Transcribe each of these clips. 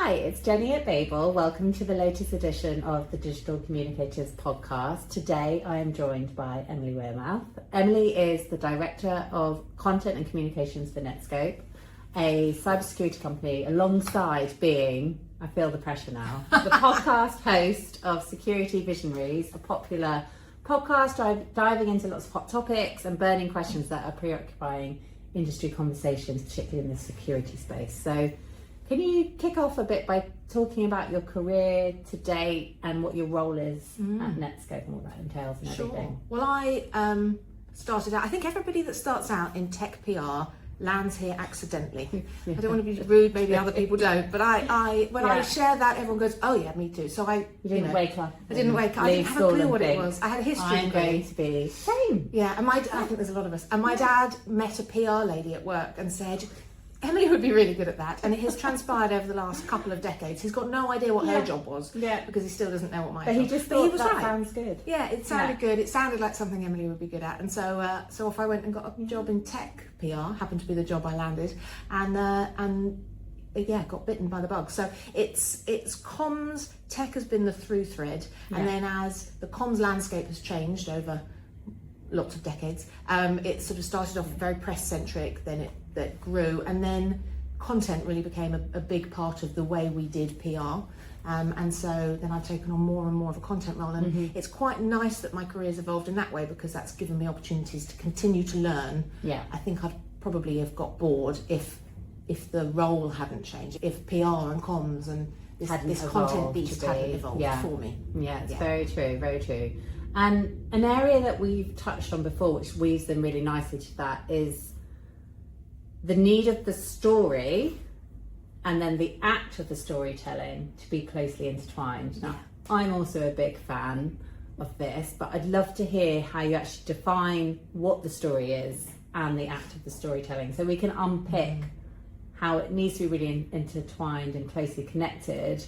Hi, it's Jenny at Babel. Welcome to the latest edition of the Digital Communicators Podcast. Today I am joined by Emily Wearmouth. Emily is the Director of Content and Communications for Netskope, a cybersecurity company, alongside being, I feel the pressure now, the podcast host of Security Visionaries, a popular podcast diving into lots of hot topics and burning questions that are preoccupying industry conversations, particularly in the security space. So can you kick off a bit by talking about your career to date and what your role is at Netskope and what that entails and everything? Well, I started out, I think everybody that starts out in tech PR lands here accidentally. I don't want to be rude, maybe other people don't, but I share that, everyone goes, oh yeah, me too. So You didn't wake up. I didn't wake up. I didn't have a clue what it was. I had a history I'm going to be same. Yeah, and I think there's a lot of us. And my dad met a PR lady at work and said, Emily would be really good at that, and it has transpired over the last couple of decades. He's got no idea what her job was, because he still doesn't know what my job was. But he just thought that sounds good. Yeah, it sounded good. It sounded like something Emily would be good at, and so off I went and got a job in tech PR. Happened to be the job I landed, and got bitten by the bug. So it's comms. Tech has been the through thread, and then as the comms landscape has changed over lots of decades, it sort of started off very press centric, then that grew, and then content really became a big part of the way we did PR, and so then I've taken on more and more of a content role, and it's quite nice that my career's evolved in that way, because that's given me opportunities to continue to learn. I think I'd probably have got bored if the role hadn't changed, if PR and comms and this content beast hadn't evolved for me. It's very true, very true. And an area that we've touched on before, which weaves in really nicely to that, is the need of the story and then the act of the storytelling to be closely intertwined. Now, I'm also a big fan of this, but I'd love to hear how you actually define what the story is and the act of the storytelling, so we can unpick how it needs to be really intertwined and closely connected,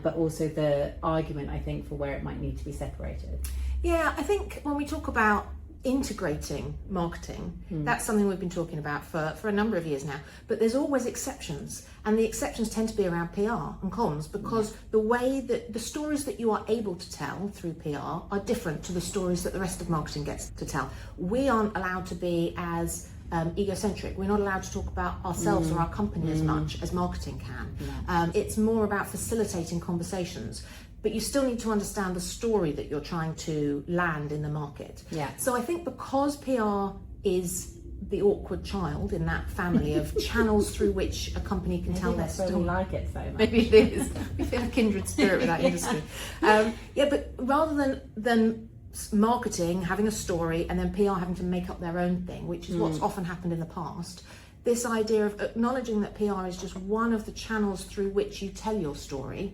but also the argument, I think, for where it might need to be separated. Yeah, I think when we talk about integrating marketing, that's something we've been talking about for a number of years now, but there's always exceptions, and the exceptions tend to be around PR and comms, because the way that the stories that you are able to tell through PR are different to the stories that the rest of marketing gets to tell. We aren't allowed to be as egocentric. We're not allowed to talk about ourselves or our company as much as marketing can. It's more about facilitating conversations, but you still need to understand the story that you're trying to land in the market. So I think because PR is the awkward child in that family of channels through which a company can tell their story. We like it so much. Maybe it is. We feel a kindred spirit with that industry. But rather than marketing having a story and then PR having to make up their own thing, which is what's often happened in the past, this idea of acknowledging that PR is just one of the channels through which you tell your story,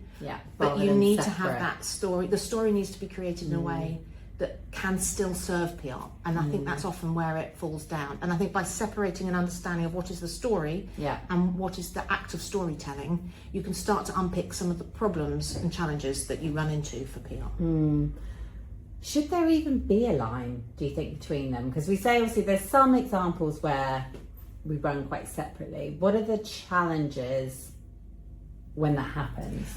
but you need to have that story. The story needs to be created in a way that can still serve PR, and I think that's often where it falls down. And I think by separating an understanding of what is the story and what is the act of storytelling, you can start to unpick some of the problems and challenges that you run into for PR. Should there even be a line, do you think, between them? Because we say, obviously, there's some examples where we run quite separately. What are the challenges when that happens?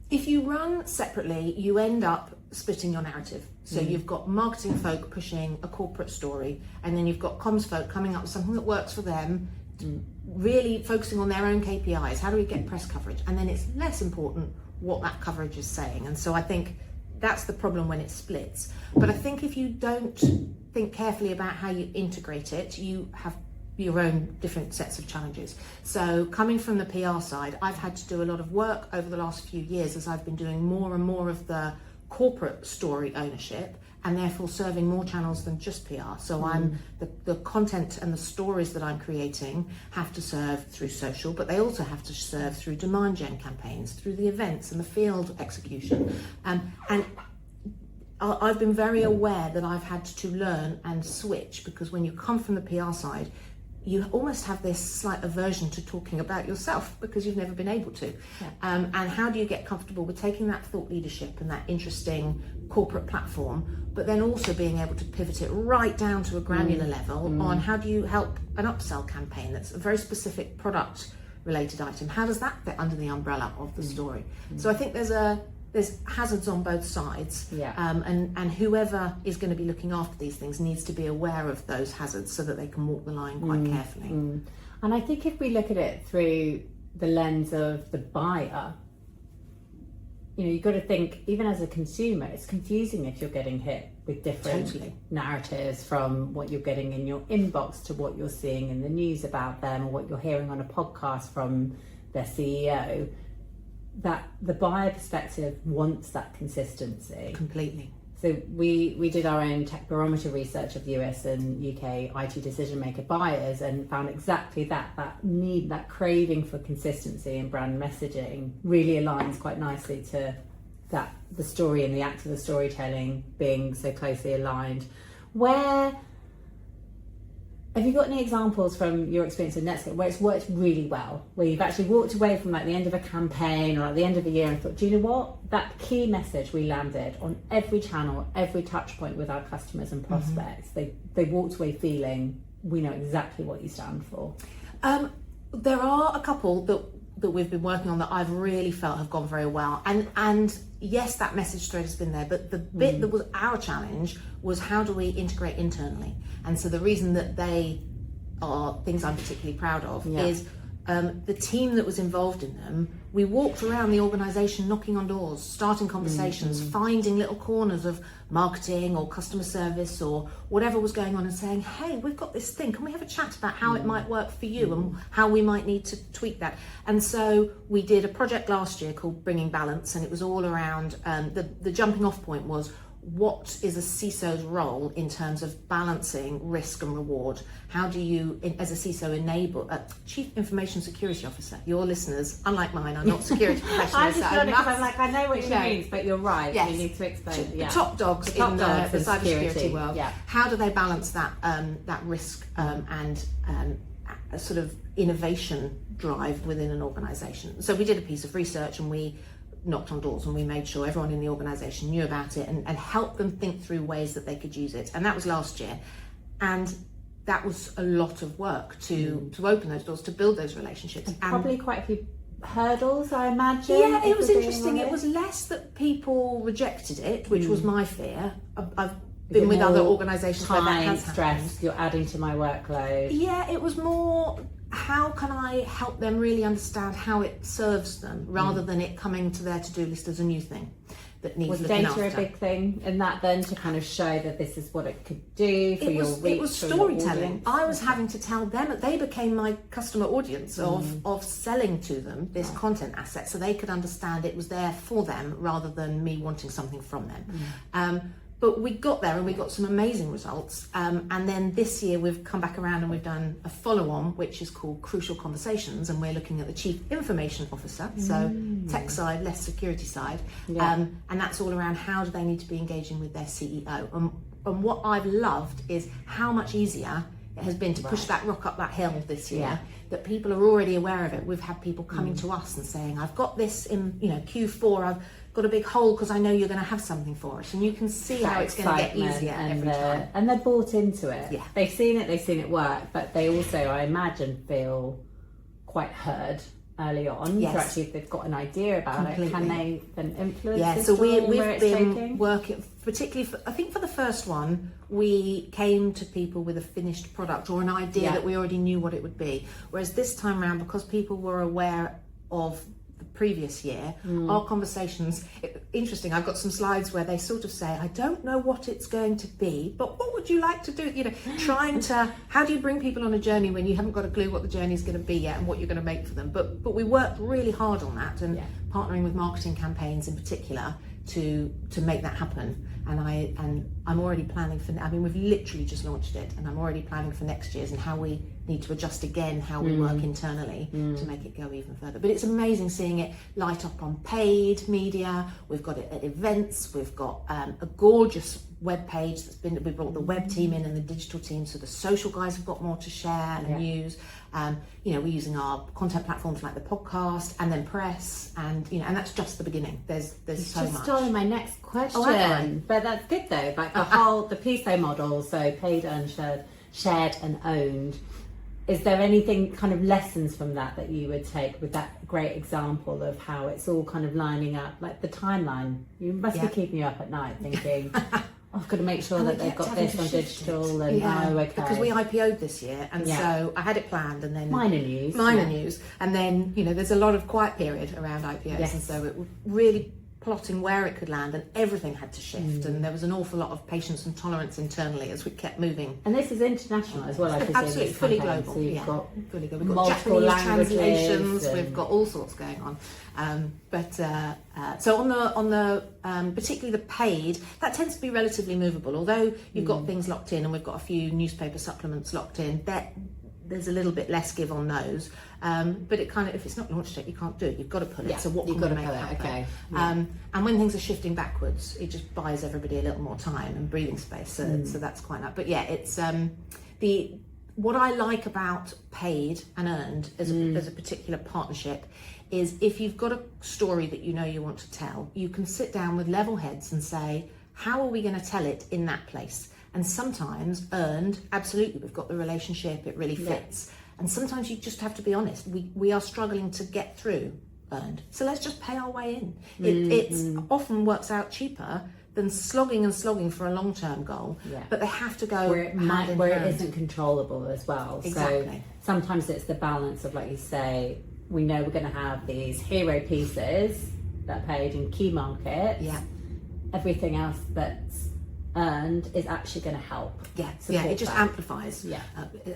If you run separately, you end up splitting your narrative. So you've got marketing folk pushing a corporate story, and then you've got comms folk coming up with something that works for them, really focusing on their own KPIs. How do we get press coverage? And then it's less important what that coverage is saying. And so I think that's the problem when it splits. But I think if you don't think carefully about how you integrate it, you have your own different sets of challenges. So coming from the PR side, I've had to do a lot of work over the last few years as I've been doing more and more of the corporate story ownership, and therefore serving more channels than just PR. So I'm the content and the stories that I'm creating have to serve through social, but they also have to serve through demand gen campaigns, through the events and the field execution. And I've been very aware that I've had to learn and switch, because when you come from the PR side, you almost have this slight aversion to talking about yourself because you've never been able to. And how do you get comfortable with taking that thought leadership and that interesting corporate platform, but then also being able to pivot it right down to a granular level on how do you help an upsell campaign that's a very specific product related item? How does that fit under the umbrella of the story? So I think there's hazards on both sides, and whoever is going to be looking after these things needs to be aware of those hazards so that they can walk the line quite carefully. And I think if we look at it through the lens of the buyer, you've got to think, even as a consumer, it's confusing if you're getting hit with different narratives, from what you're getting in your inbox to what you're seeing in the news about them, or what you're hearing on a podcast from their CEO. That the buyer perspective wants that consistency. Completely. So we did our own tech barometer research of US and UK IT decision maker buyers, and found exactly that need, that craving for consistency in brand messaging really aligns quite nicely to that, the story and the act of the storytelling being so closely aligned. Where have you got any examples from your experience in Netskope where it's worked really well, where you've actually walked away from like the end of a campaign or at the end of a year and thought, do you know what, that key message we landed on every channel, every touch point with our customers and prospects, they walked away feeling we know exactly what you stand for? There are a couple that we've been working on that I've really felt have gone very well, and yes, that message thread has been there, but the bit that was our challenge was, how do we integrate internally? And so the reason that they are things I'm particularly proud of is the team that was involved in them. We walked around the organisation knocking on doors, starting conversations, finding little corners of marketing or customer service or whatever was going on, and saying, hey, we've got this thing, can we have a chat about how it might work for you and how we might need to tweak that? And so we did a project last year called Bringing Balance, and it was all around, the jumping off point was, what is a CISO's role in terms of balancing risk and reward? How do you, as a CISO, enable a Chief Information Security Officer? Your listeners, unlike mine, are not security professionals. I'm just nodding because I'm like, I know what she means, but you're right. Yes. You need to explain. The top dogs in the cybersecurity world. Yeah. How do they balance that risk and a sort of innovation drive within an organisation? So we did a piece of research, and we knocked on doors, and we made sure everyone in the organisation knew about it and helped them think through ways that they could use it. And that was last year, and that was a lot of work to open those doors, to build those relationships. And probably quite a few hurdles, I imagine. Yeah, it was interesting. It was less that people rejected it, which was my fear. I've been with other organisations where that has stress, you're adding to my workload. Yeah, it was more, how can I help them really understand how it serves them, rather than it coming to their to-do list as a new thing that needs looking after. Was data a big thing in that then, to kind of show that this is what it could do for your reach? It was storytelling. I was having to tell them, they became my customer audience of selling to them this content asset, so they could understand it was there for them rather than me wanting something from them. But we got there, and we got some amazing results. And then this year we've come back around and we've done a follow-on, which is called Crucial Conversations, and we're looking at the Chief Information Officer, so tech side, less security side. And that's all around, how do they need to be engaging with their CEO? And what I've loved is how much easier it has been to push that rock up that hill this year, that people are already aware of it. We've had people coming to us and saying, I've got this in Q4, I've got a big hole because I know you're going to have something for us, and you can see how it's going to get easier every time. And they're bought into it. Yeah. They've seen it work, but they also, I imagine, feel quite heard early on. Yes. So actually, if they've got an idea about it, can they then influence it? this? So we've been working, particularly I think for the first one, we came to people with a finished product or an idea that we already knew what it would be. Whereas this time around, because people were aware of the previous year, our conversations, interesting, I've got some slides where they sort of say, I don't know what it's going to be, but what would you like to do? Trying to, how do you bring people on a journey when you haven't got a clue what the journey is going to be yet and what you're going to make for them? But we worked really hard on that, and partnering with marketing campaigns in particular to make that happen. And I'm already planning for, we've literally just launched it, and I'm already planning for next year's and how we need to adjust again how we work internally to make it go even further. But it's amazing seeing it light up on paid media. We've got it at events. We've got a gorgeous web page we brought the web team in and the digital team, so the social guys have got more to share and use. We're using our content platforms like the podcast and then press, and and that's just the beginning. There's so much. Just stolen my next question, but that's good though. Like the PISO model, so paid, earned, shared and owned. is there anything kind of lessons from that you would take with that great example of how it's all kind of lining up, like the timeline? You must be keeping you up at night thinking, I've got to make sure that they've got this on digital and okay. Because we IPO'd this year, and so I had it planned, and then minor news, and then there's a lot of quiet period around IPOs, and so it was really plotting where it could land, and everything had to shift, and there was an awful lot of patience and tolerance internally as we kept moving. And this is international as well, I presume. Absolutely, fully global. So you've got fully global. We've got multiple Japanese translations. and... We've got all sorts going on. So on the particularly the paid, that tends to be relatively movable. Although you've got things locked in, and we've got a few newspaper supplements locked in, there's a little bit less give on those. But it kind of, if it's not launched yet, you can't do it. You've got to pull it. So what can we make happen? Okay. And when things are shifting backwards, it just buys everybody a little more time and breathing space. So that's quite nice. But yeah, it's what I like about paid and earned as a particular partnership is if you've got a story that you want to tell, you can sit down with level heads and say, how are we going to tell it in that place? And sometimes earned, absolutely, we've got the relationship, it really fits. And sometimes you just have to be honest, we are struggling to get through earned. So let's just pay our way in. It often works out cheaper than slogging for a long-term goal, but they have to go where it isn't controllable as well. Exactly. So sometimes it's the balance of, like you say, we know we're going to have these hero pieces that are paid in key markets. Everything else that's earned is actually going to help. It just amplifies.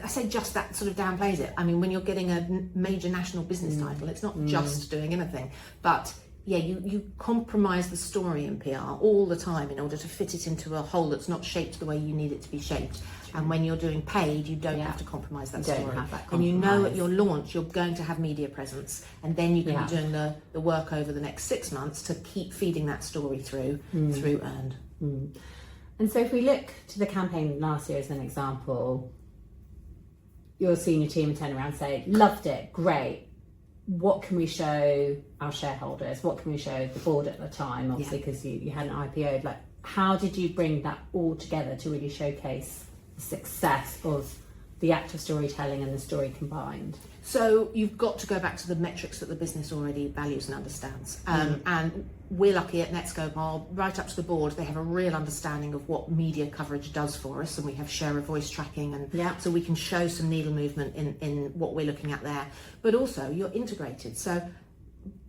I say just that sort of downplays it. I mean, when you're getting a major national business title, it's not just doing anything, but you compromise the story in PR all the time in order to fit it into a hole that's not shaped the way you need it to be shaped. And when you're doing paid, you don't have to compromise that story. And at your launch, you're going to have media presence, and then you can be doing the work over the next 6 months to keep feeding that story through earned. And so if we look to the campaign last year as an example, your senior team turned around and say, loved it, great. What can we show our shareholders? What can we show the board at the time? Obviously, because you hadn't IPO'd. Like, how did you bring that all together to really showcase the success of the act of storytelling and the story combined? So you've got to go back to the metrics that the business already values and understands. And we're lucky at Netskope, right up to the board, they have a real understanding of what media coverage does for us, and we have share of voice tracking, and so we can show some needle movement in what we're looking at there. But also you're integrated. So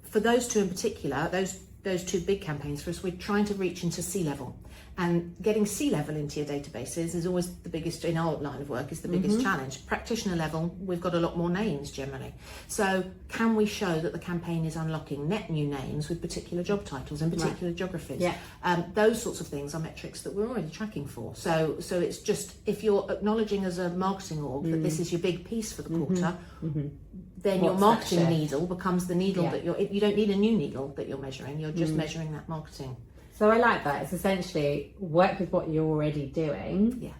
for those two in particular, those two big campaigns for us, we're trying to reach into C-level. And getting C-level into your databases is always the biggest, in our line of work, is the biggest challenge. Practitioner level, we've got a lot more names generally. So can we show that the campaign is unlocking net new names with particular job titles and particular geographies? Those sorts of things are metrics that we're already tracking for. So it's just, if you're acknowledging as a marketing org that this is your big piece for the quarter, then your marketing needle becomes the needle that you don't need a new needle that you're measuring, you're just measuring that marketing. So I like that. It's essentially work with what you're already doing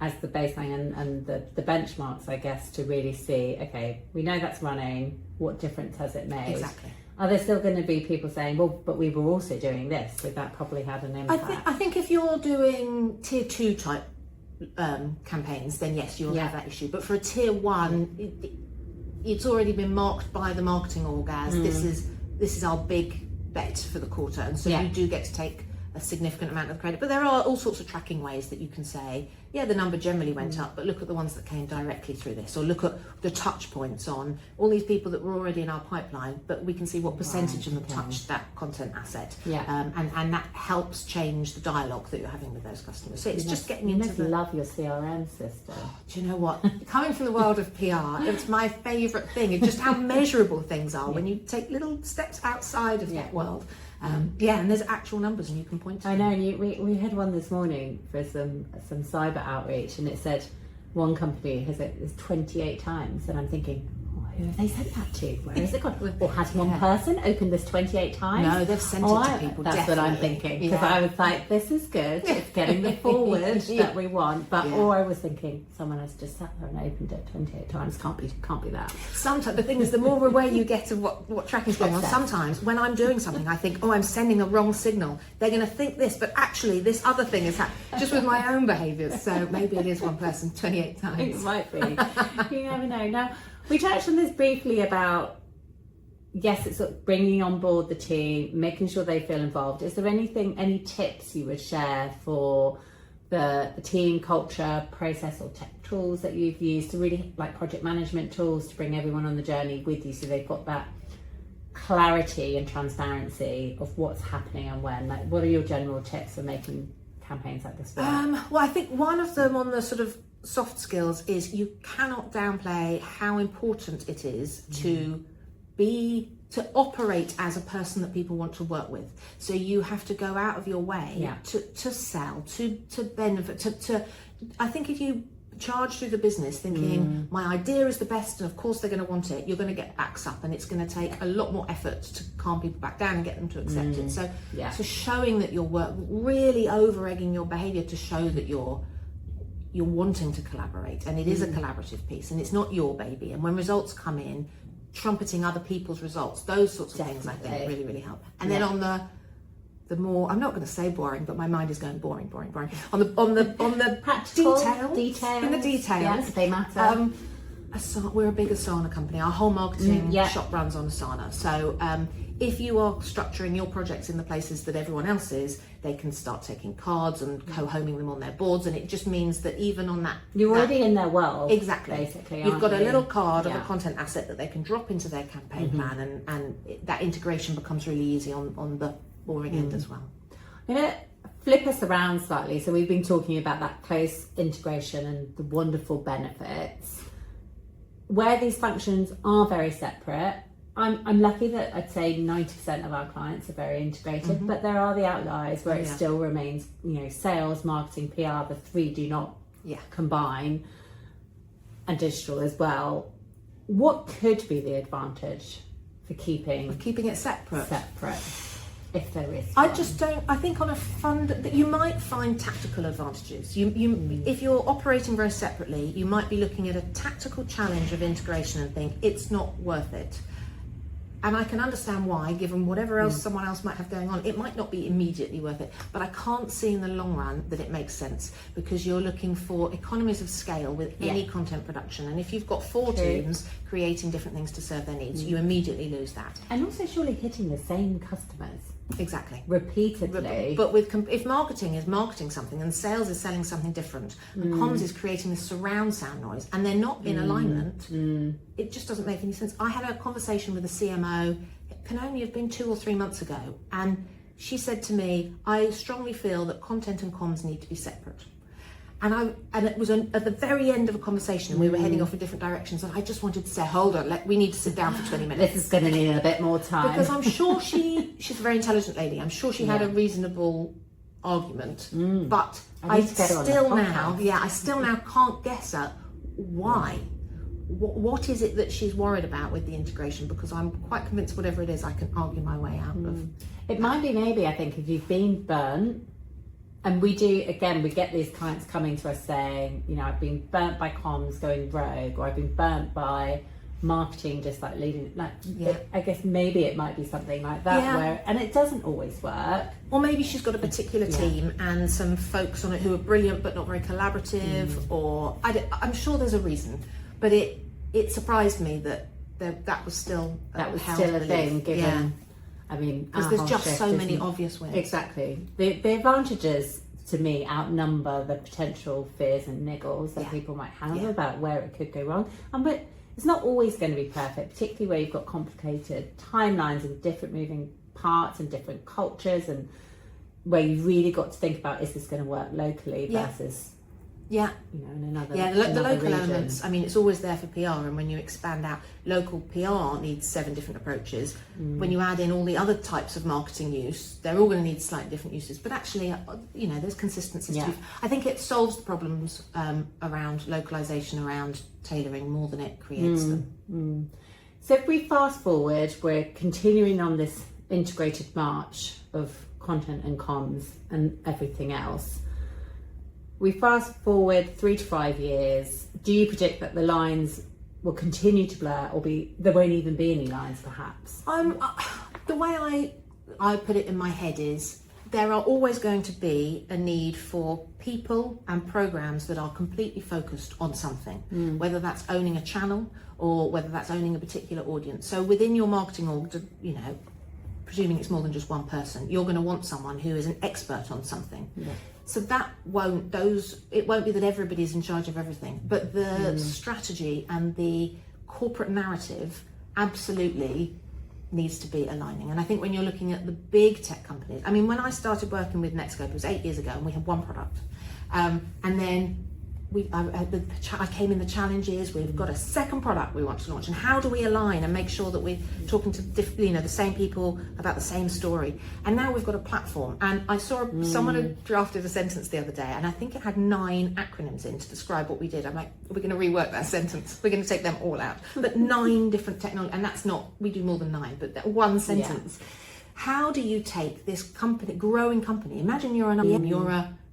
as the baseline and the benchmarks, I guess, to really see, okay, we know that's running, what difference has it made? Exactly. Are there still going to be people saying, well, but we were also doing this, so that probably had an impact? I think if you're doing tier 2 type campaigns, then yes, you'll have that issue. But for a tier 1, it's already been marked by the marketing org as this is our big bet for the quarter, and so you do get to take a significant amount of credit. But there are all sorts of tracking ways that you can say, the number generally went up, but look at the ones that came directly through this, or look at the touch points on all these people that were already in our pipeline, but we can see what percentage of them touched that content asset. And that helps change the dialogue that you're having with those customers. So it's just getting into the... love your CRM system. Do you know what? Coming from the world of PR, it's my favourite thing. It's just how measurable things are when you take little steps outside of that world. And there's actual numbers and you can point to them. I know, and we had one this morning for some cyber outreach, and it said one company has it 28 times, and I'm thinking, I who have they sent that to? Where has it gone? Or has one person opened this 28 times? No, they've sent it to people. That's definitely. what I'm thinking, because I was like, this is good. It's getting the forward that we want. But or I was thinking, someone has just sat there and opened it 28 times. Can't be that. Sometimes the thing is, the more aware you get of what tracking's going on, sometimes when I'm doing something, I think, oh, I'm sending a wrong signal. They're going to think this, but actually this other thing is happening, just with my own behaviours. So maybe it is one person 28 times. It might be. You never know. Now, we touched on this briefly about, yes, it's sort of bringing on board the team, making sure they feel involved. Is there any tips you would share for the team culture, process or tech tools that you've used to really, like project management tools, to bring everyone on the journey with you so they've got that clarity and transparency of what's happening and when? Like, what are your general tips for making campaigns like this work? Well, I think one of them on the sort of soft skills is you cannot downplay how important it is to operate as a person that people want to work with. So you have to go out of your way to sell, to benefit, to I think if you charge through the business thinking my idea is the best and of course they're going to want it, you're going to get backs up, and it's going to take a lot more effort to calm people back down and get them to accept it. So showing that your work, really over egging your behaviour to show that you're wanting to collaborate, and it is a collaborative piece and it's not your baby, and when results come in, trumpeting other people's results, those sorts of things I think really, really help. And then on the more, I'm not going to say boring, but my mind is going boring. On the practical details, in the details, yes, they matter. We're a big Asana company. Our whole marketing shop runs on Asana. So if you are structuring your projects in the places that everyone else is, they can start taking cards and co-homing them on their boards, and it just means that even on that, you're already in their world. Exactly. Basically, you've got you? a little card of a content asset that they can drop into their campaign plan, and that integration becomes really easy on the boring end as well. I'm going to flip us around slightly. So we've been talking about that close integration and the wonderful benefits. Where these functions are very separate, I'm lucky that I'd say 90% of our clients are very integrated, but there are the outliers where it still remains, sales, marketing, PR, the three do not combine, and digital as well. What could be the advantage for keeping it separate? If there is I just don't. I think on a fund that you might find tactical advantages. If you're operating very separately, you might be looking at a tactical challenge of integration and think it's not worth it. And I can understand why, given whatever else someone else might have going on, it might not be immediately worth it. But I can't see in the long run that it makes sense, because you're looking for economies of scale with any content production. And if you've got four teams creating different things to serve their needs, you immediately lose that. And also surely hitting the same customers. Exactly. Repeatedly. But if marketing is marketing something and sales is selling something different and comms is creating this surround sound noise and they're not in alignment, it just doesn't make any sense. I had a conversation with a CMO, it can only have been 2 or 3 months ago, and she said to me, I strongly feel that content and comms need to be separate. And it was at the very end of a conversation, and we were heading off in different directions, and I just wanted to say, hold on, we need to sit down for 20 minutes. This is going to need a bit more time. Because I'm sure she's a very intelligent lady. I'm sure she had a reasonable argument, but I still now can't guess at why. What is it that she's worried about with the integration? Because I'm quite convinced whatever it is, I can argue my way out of. It might be maybe, I think, if you've been burnt. And we get these clients coming to us saying, I've been burnt by comms going rogue, or I've been burnt by marketing just like leading, I guess maybe it might be something like that and it doesn't always work. Or maybe she's got a particular team and some folks on it who are brilliant but not very collaborative, or I'm sure there's a reason, but it surprised me that was still a thing, given I mean, because there's just so many obvious ways. Exactly. The advantages to me outnumber the potential fears and niggles that people might have about where it could go wrong. But it's not always going to be perfect, particularly where you've got complicated timelines and different moving parts and different cultures, and where you've really got to think about, is this going to work locally versus in another the local region. elements. I mean, it's always there for PR, and when you expand out, local PR needs 7 different approaches. When you add in all the other types of marketing use, they're all going to need slightly different uses. But actually, there's consistency. I think it solves the problems around localization, around tailoring, more than it creates them. So if we fast forward, we're continuing on this integrated march of content and comms and everything else. We fast forward 3 to 5 years. Do you predict that the lines will continue to blur, or there won't even be any lines perhaps? The way I put it in my head is there are always going to be a need for people and programs that are completely focused on something, whether that's owning a channel or whether that's owning a particular audience. So within your marketing org, presuming it's more than just one person, you're going to want someone who is an expert on something. Yeah. So it won't be that everybody's in charge of everything, but the strategy and the corporate narrative absolutely needs to be aligning. And I think when you're looking at the big tech companies, I mean, when I started working with Netskope, it was 8 years ago, and we had one product. And then I came in the challenges. We've got a second product we want to launch, and how do we align and make sure that we're talking to the same people about the same story? And now we've got a platform. And I saw someone had drafted a sentence the other day, and I think it had 9 acronyms in to describe what we did. I'm like, we're going to rework that sentence. We're going to take them all out. But 9 different technology, and that's not, we do more than 9, but that one sentence. Yeah. How do you take this growing company? Imagine you're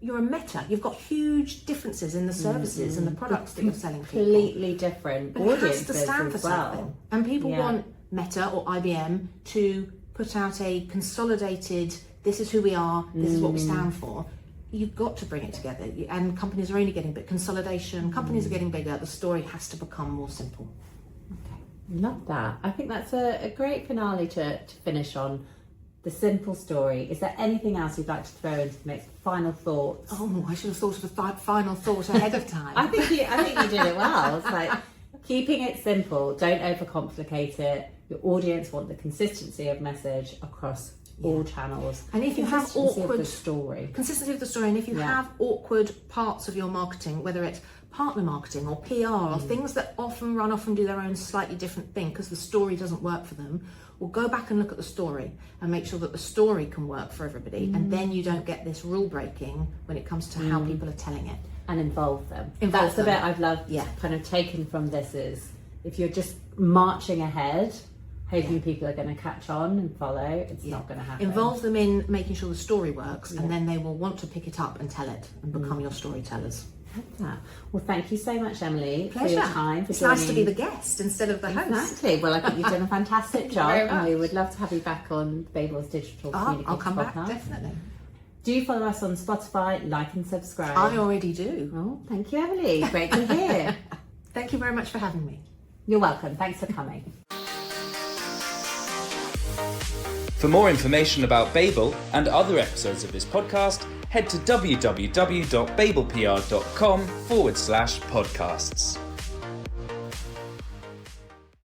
you're a Meta. You've got huge differences in the services and the products that you're selling people. Completely different audiences. It has to stand for something. And people want Meta or IBM to put out a consolidated, this is who we are, this is what we stand for. You've got to bring it together. And companies are only getting consolidation. Companies are getting bigger. The story has to become more simple. Okay, love that. I think that's a great finale to finish on. The simple story. Is there anything else you'd like to throw into the mix? Final thoughts? Oh, I should have thought of a final thought ahead of time. I think you did it well. It's like keeping it simple. Don't overcomplicate it. Your audience want the consistency of message across all channels. And if you have awkward consistency of the story, and if you have awkward parts of your marketing, whether it's partner marketing or PR or things that often run off and do their own slightly different thing because the story doesn't work for them, well, go back and look at the story and make sure that the story can work for everybody, and then you don't get this rule breaking when it comes to how people are telling it. And involve them. That's the bit I've loved kind of taken from this is if you're just marching ahead hoping people are going to catch on and follow, it's not going to happen. Involve them in making sure the story works, and then they will want to pick it up and tell it and become your storytellers. Well, thank you so much, Emily, Pleasure. for your time. It's nice to be the guest instead of the host. Exactly. Well, I think you've done a fantastic job, and we would love to have you back on Babel's Digital Communicators Podcast. I'll come back, definitely. Do follow us on Spotify, like and subscribe. I already do. Oh, thank you, Emily. Great to hear. Thank you very much for having me. You're welcome. Thanks for coming. For more information about Babel and other episodes of this podcast, head to www.babelpr.com/podcasts.